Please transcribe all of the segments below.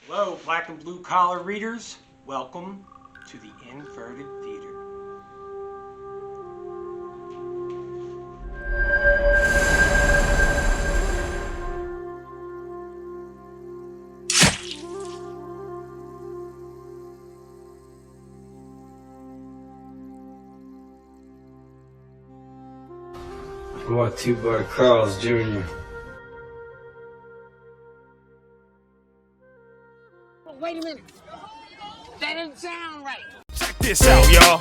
Hello, black and blue collar readers. Welcome to the Inverted Theater. What, two-bar Carl's Jr. Wait a minute. That didn't sound right. Check this out, y'all.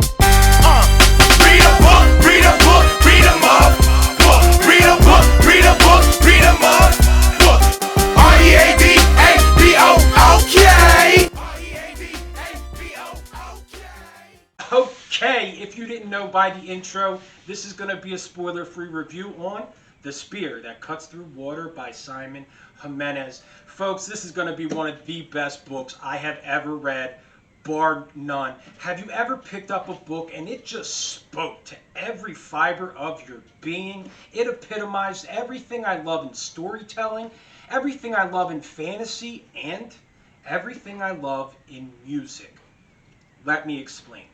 Read a book, read a book, read 'em up. Book, read a book, read a book, read 'em up. Book. R-E-A-D-A-B-O-O-K. R-E-A-D-A-B-O-O-K. Okay, if you didn't know by the intro, this is going to be a spoiler-free review on The Spear That Cuts Through Water by Simon Jimenez. Folks, this is going to be one of the best books I have ever read, bar none. Have you ever picked up a book and it just spoke to every fiber of your being? It epitomized everything I love in storytelling, everything I love in fantasy, and everything I love in music. Let me explain.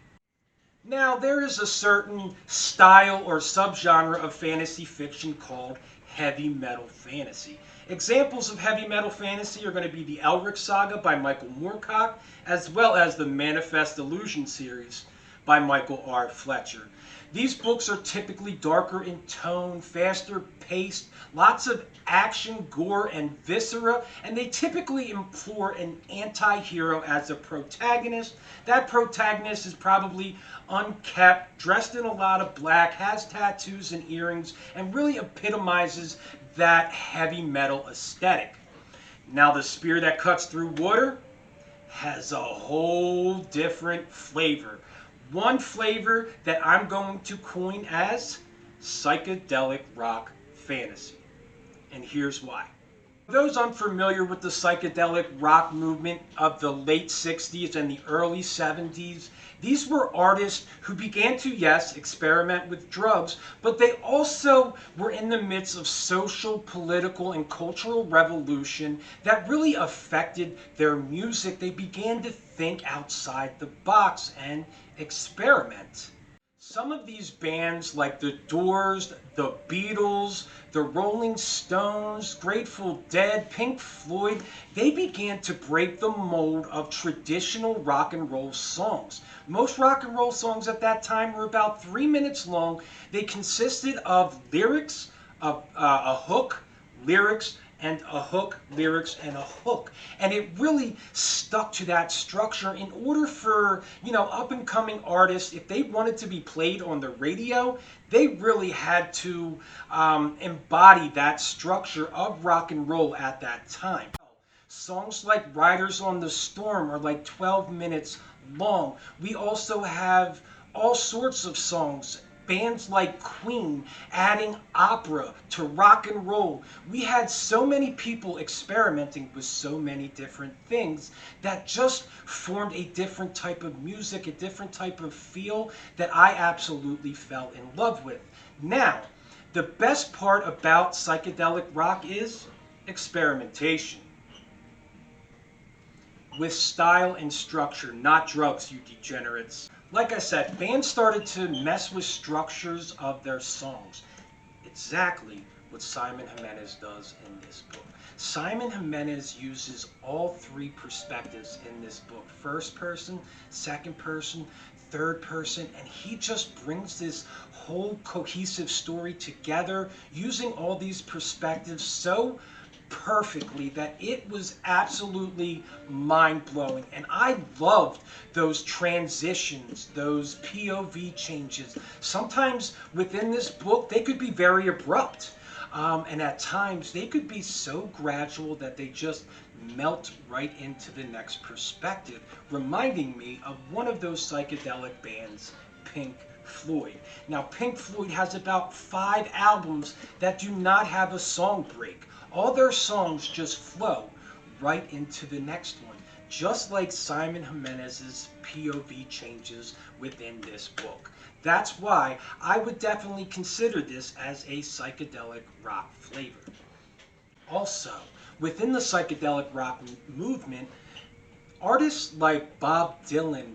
Now, there is a certain style or subgenre of fantasy fiction called heavy metal fantasy. Examples of heavy metal fantasy are going to be the Elric Saga by Michael Moorcock, as well as the Manifest Illusion series by Michael R. Fletcher. These books are typically darker in tone, faster paced, lots of action, gore, and viscera, and they typically employ an anti-hero as a protagonist. That protagonist is probably unkept, dressed in a lot of black, has tattoos and earrings, and really epitomizes that heavy metal aesthetic. Now, The Spear That Cuts Through Water has a whole different flavor. One flavor that I'm going to coin as psychedelic rock fantasy. And here's why. For those unfamiliar with the psychedelic rock movement of the late 60s and the early 70s, these were artists who began to, yes, experiment with drugs, but they also were in the midst of social, political, and cultural revolution that really affected their music. They began to think outside the box and experiment. Some of these bands like The Doors, The Beatles, The Rolling Stones, Grateful Dead, Pink Floyd, they began to break the mold of traditional rock and roll songs. Most rock and roll songs at that time were about 3 minutes long. They consisted of lyrics, a hook, lyrics, and a hook, lyrics, and a hook. And it really stuck to that structure in order for, up-and-coming artists, if they wanted to be played on the radio, they really had to embody that structure of rock and roll at that time. Songs like Riders on the Storm are like 12 minutes long. We also have all sorts of songs, bands like Queen adding opera to rock and roll. We had so many people experimenting with so many different things that just formed a different type of music, a different type of feel that I absolutely fell in love with. Now, the best part about psychedelic rock is experimentation with style and structure, not drugs, you degenerates. Like I said, bands started to mess with structures of their songs. Exactly what Simon Jimenez does in this book. Simon Jimenez uses all three perspectives in this book. First person, second person, third person, and he just brings this whole cohesive story together using all these perspectives so perfectly that it was absolutely mind-blowing. And I loved those transitions, those POV changes. Sometimes within this book they could be very abrupt, and at times they could be so gradual that they just melt right into the next perspective, reminding me of one of those psychedelic bands, Pink Floyd. Now, Pink Floyd has about 5 albums that do not have a song break. All their songs just flow right into the next one, just like Simon Jimenez's POV changes within this book. That's why I would definitely consider this as a psychedelic rock flavor. Also, within the psychedelic rock movement, artists like Bob Dylan,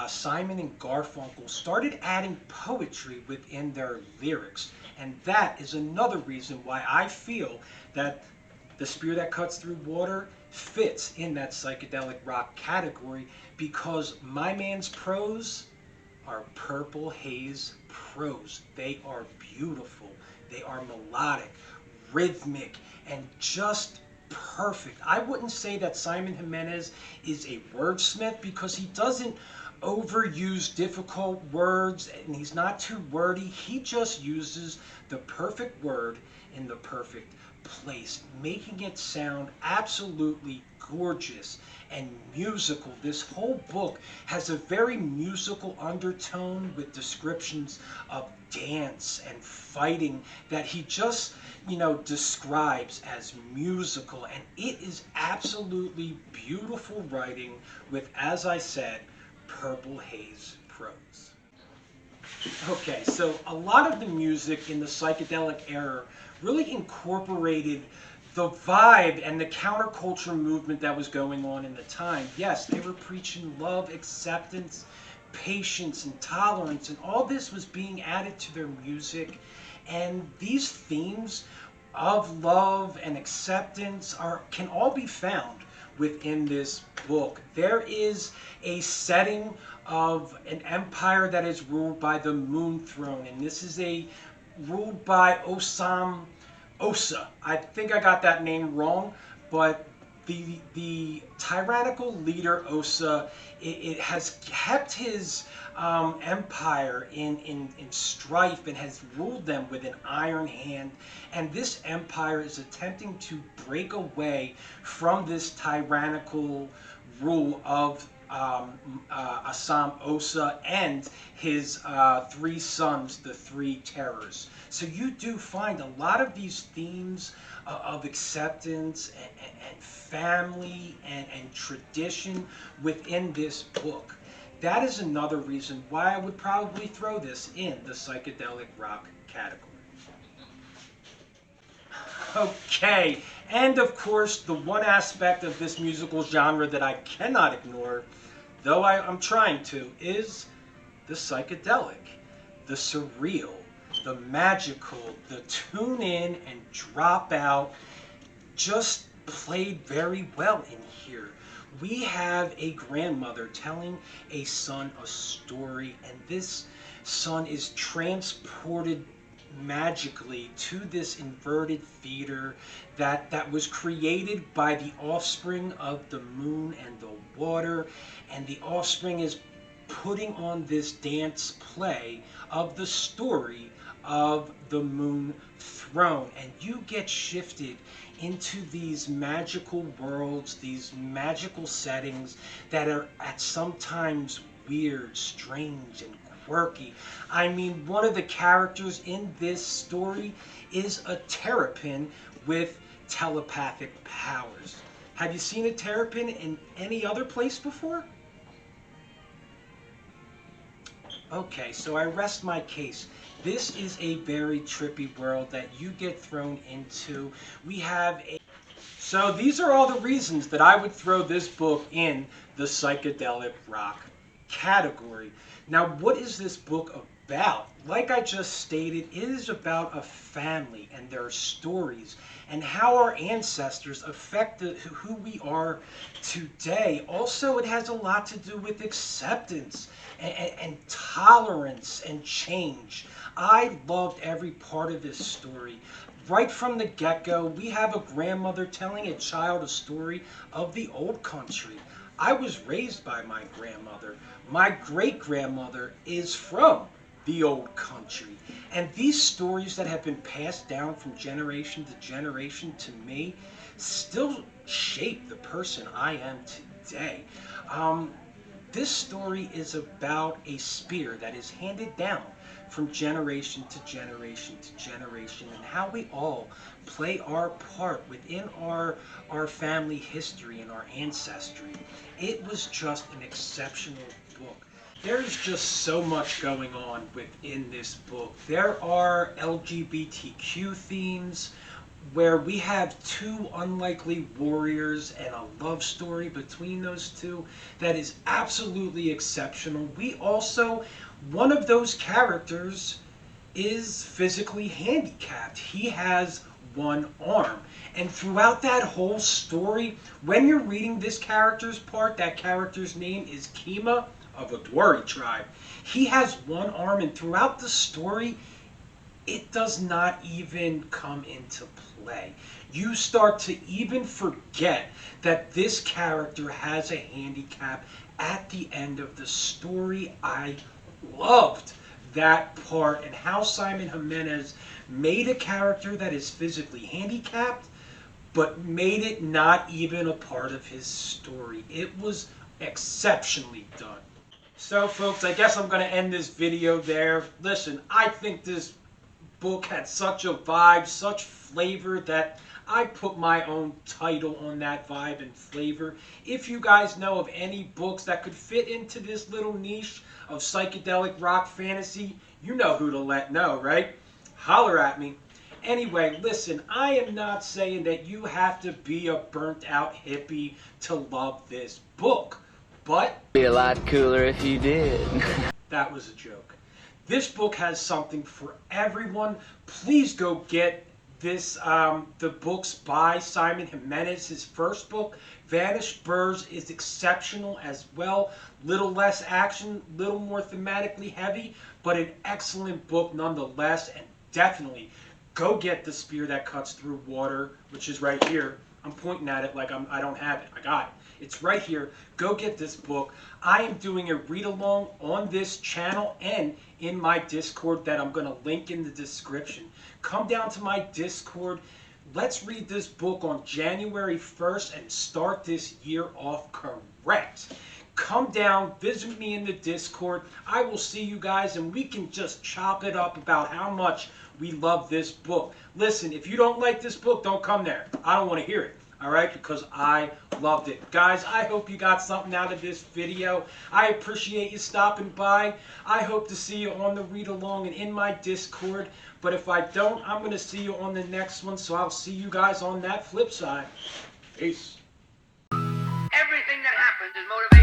Simon and Garfunkel started adding poetry within their lyrics. And that is another reason why I feel that The Spear That Cuts Through Water fits in that psychedelic rock category, because my man's prose are Purple Haze prose. They are beautiful. They are melodic, rhythmic, and just perfect. I wouldn't say that Simon Jimenez is a wordsmith, because he doesn't overuse difficult words and he's not too wordy. He just uses the perfect word in the perfect place, making it sound absolutely gorgeous and musical. This whole book has a very musical undertone with descriptions of dance and fighting that he just, describes as musical. And it is absolutely beautiful writing with, as I said, Purple Haze prose. Okay, so a lot of the music in the psychedelic era really incorporated the vibe and the counterculture movement that was going on in the time. Yes, they were preaching love, acceptance, patience, and tolerance, and all this was being added to their music. And these themes of love and acceptance can all be found within this book. There is a setting of an empire that is ruled by the Moon Throne, and this is ruled by Osa. I think I got that name wrong, but the tyrannical leader Osa, it has kept his empire in strife and has ruled them with an iron hand. And this empire is attempting to break away from this tyrannical rule of Assam Osa and his three sons, the Three Terrors. So you do find a lot of these themes of acceptance and family and tradition within this book. That is another reason why I would probably throw this in the psychedelic rock category. Okay, and of course, the one aspect of this musical genre that I cannot ignore, though I'm trying to, is the psychedelic, the surreal, the magical, the tune in and drop out, just played very well in here. We have a grandmother telling a son a story, and this son is transported magically to this inverted theater that was created by the offspring of the moon and the water, and the offspring is putting on this dance play of the story of the Moon Throne, and you get shifted into these magical worlds, these magical settings that are at sometimes weird, strange, and quirky. I mean, one of the characters in this story is a terrapin with telepathic powers. Have you seen a terrapin in any other place before? Okay, so I rest my case. This is a very trippy world that you get thrown into. So these are all the reasons that I would throw this book in the psychedelic rock category. Now, what is this book about? Like I just stated, it is about a family and their stories and how our ancestors affect who we are today. Also, it has a lot to do with acceptance and tolerance and change. I loved every part of this story. Right from the get-go, we have a grandmother telling a child a story of the old country. I was raised by my grandmother. My great-grandmother is from the old country. And these stories that have been passed down from generation to generation to me still shape the person I am today. This story is about a spear that is handed down from generation to generation to generation, and how we all play our part within our family history and our ancestry. It was just an exceptional book. There's just so much going on within this book. There are LGBTQ themes. where we have two unlikely warriors and a love story between those two that is absolutely exceptional. We also, one of those characters is physically handicapped. He has one arm. And throughout that whole story, when you're reading this character's part, that character's name is Kima of a Dwari tribe. He has one arm, and throughout the story, it does not even come into play. You start to even forget that this character has a handicap at the end of the story. I loved that part and how Simon Jimenez made a character that is physically handicapped, but made it not even a part of his story. It was exceptionally done. So folks, I guess I'm going to end this video there. Listen, I think this book had such a vibe, such flavor, that I put my own title on that vibe and flavor. If you guys know of any books that could fit into this little niche of psychedelic rock fantasy, you know who to let know, right? Holler at me. Anyway, listen, I am not saying that you have to be a burnt out hippie to love this book, but Be a lot cooler if you did. that was a joke. This book has something for everyone. Please go get this, the books by Simon Jimenez. His first book, Vanished Birds, is exceptional as well. Little less action, little more thematically heavy, but an excellent book nonetheless. And definitely go get The Spear That Cuts Through Water, which is right here. I'm pointing at it like I don't have it. I got it. It's right here. Go get this book. I am doing a read-along on this channel and in my Discord that I'm going to link in the description. Come down to my Discord. Let's read this book on January 1st and start this year off correct. Come down, visit me in the Discord. I will see you guys and we can just chop it up about how much we love this book. Listen, if you don't like this book, don't come there. I don't want to hear it. All right, because I loved it. Guys, I hope you got something out of this video. I appreciate you stopping by. I hope to see you on the read along and in my Discord. But if I don't, I'm going to see you on the next one. So I'll see you guys on that flip side. Peace. Everything that happens is motivated.